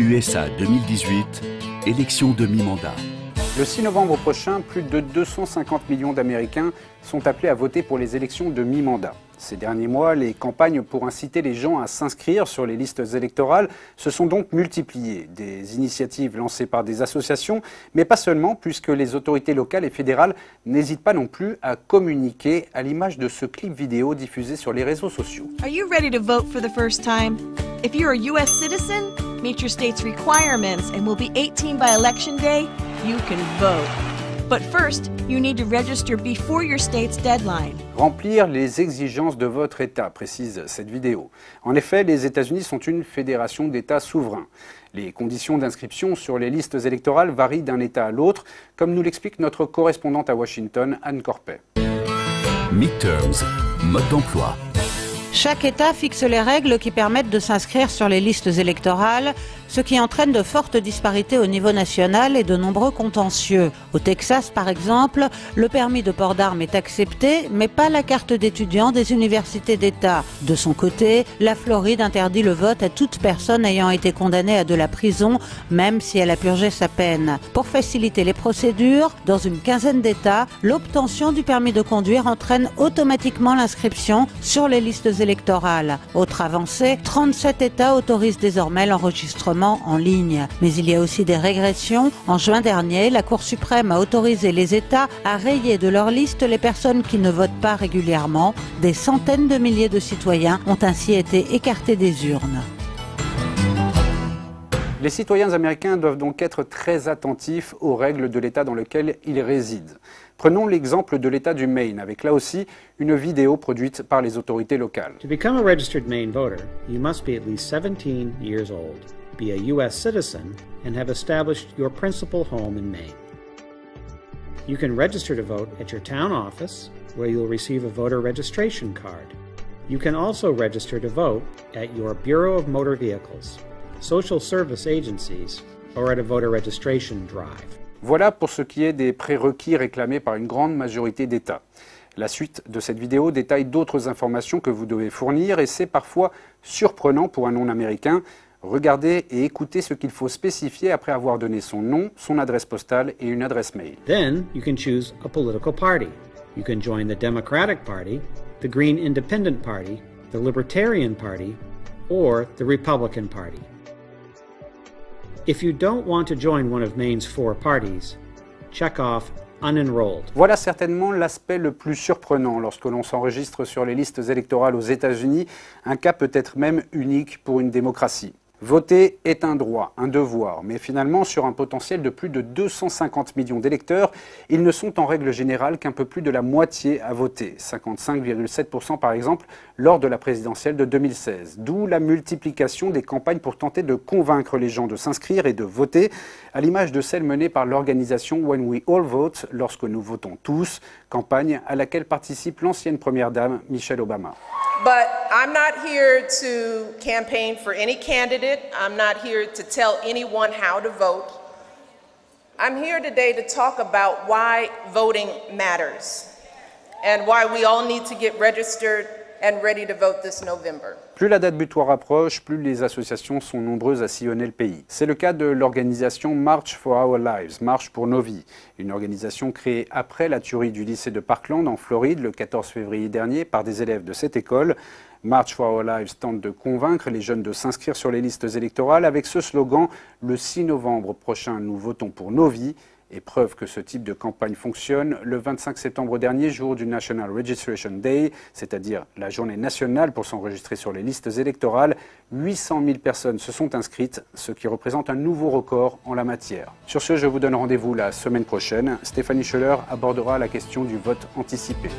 USA 2018, élection de mi-mandat. Le 6 novembre prochain, plus de 250 millions d'Américains sont appelés à voter pour les élections de mi-mandat. Ces derniers mois, les campagnes pour inciter les gens à s'inscrire sur les listes électorales se sont donc multipliées. Des initiatives lancées par des associations, mais pas seulement, puisque les autorités locales et fédérales n'hésitent pas non plus à communiquer, à l'image de ce clip vidéo diffusé sur les réseaux sociaux. Are you ready to vote for the first time? If you're a U.S. citizen, meet your state's requirements and will be 18 by election day, you can vote. But first, you need to register before your state's deadline. Remplir les exigences de votre État, précise cette vidéo. En effet, les États-Unis sont une fédération d'États souverains. Les conditions d'inscription sur les listes électorales varient d'un État à l'autre, comme nous l'explique notre correspondante à Washington, Anne Corpet. Midterms, mode d'emploi. Chaque État fixe les règles qui permettent de s'inscrire sur les listes électorales, ce qui entraîne de fortes disparités au niveau national et de nombreux contentieux. Au Texas, par exemple, le permis de port d'armes est accepté, mais pas la carte d'étudiant des universités d'État. De son côté, la Floride interdit le vote à toute personne ayant été condamnée à de la prison, même si elle a purgé sa peine. Pour faciliter les procédures, dans une quinzaine d'États, l'obtention du permis de conduire entraîne automatiquement l'inscription sur les listes électorales. Autre avancée, 37 États autorisent désormais l'enregistrement en ligne. Mais il y a aussi des régressions. En juin dernier, la Cour suprême a autorisé les États à rayer de leur liste les personnes qui ne votent pas régulièrement. Des centaines de milliers de citoyens ont ainsi été écartés des urnes. Les citoyens américains doivent donc être très attentifs aux règles de l'État dans lequel ils résident. Prenons l'exemple de l'État du Maine, avec là aussi une vidéo produite par les autorités locales. To become a registered Maine voter, you must be at least 17 years old, be a U.S. citizen, and have established your principal home in Maine. You can register to vote at your town office, where you'll receive a voter registration card. You can also register to vote at your Bureau of Motor Vehicles, social service agencies, or at a voter registration drive. Voilà pour ce qui est des prérequis réclamés par une grande majorité d'États. La suite de cette vidéo détaille d'autres informations que vous devez fournir et c'est parfois surprenant pour un non-américain. Regardez et écoutez ce qu'il faut spécifier après avoir donné son nom, son adresse postale et une adresse mail. Then you can choose a political party. You can join the Democratic Party, the Green Independent Party, the Libertarian Party, or the Republican Party. If you don't want to join one of Maine's 4 parties, check off Unenrolled. Voilà certainement l'aspect le plus surprenant lorsque l'on s'enregistre sur les listes électorales aux États-Unis, un cas peut-être même unique pour une démocratie. Voter est un droit, un devoir, mais finalement, sur un potentiel de plus de 250 millions d'électeurs, ils ne sont en règle générale qu'un peu plus de la moitié à voter, 55,7% par exemple, lors de la présidentielle de 2016. D'où la multiplication des campagnes pour tenter de convaincre les gens de s'inscrire et de voter, à l'image de celle menée par l'organisation When We All Vote, lorsque nous votons tous, campagne à laquelle participe l'ancienne première dame Michelle Obama. But I'm not here to campaign for any candidate. I'm not here to tell anyone how to vote. I'm here today to talk about why voting matters and why we all need to get registered and ready to vote this November. Plus la date butoir approche, plus les associations sont nombreuses à sillonner le pays. C'est le cas de l'organisation March for Our Lives, Marche pour nos vies, une organisation créée après la tuerie du lycée de Parkland en Floride le 14 février dernier par des élèves de cette école. March for Our Lives tente de convaincre les jeunes de s'inscrire sur les listes électorales avec ce slogan « Le 6 novembre prochain, nous votons pour nos vies ». Et preuve que ce type de campagne fonctionne, le 25 septembre dernier, jour du National Registration Day, c'est-à-dire la journée nationale pour s'enregistrer sur les listes électorales, 800 000 personnes se sont inscrites, ce qui représente un nouveau record en la matière. Sur ce, je vous donne rendez-vous la semaine prochaine. Stéphanie Scheller abordera la question du vote anticipé.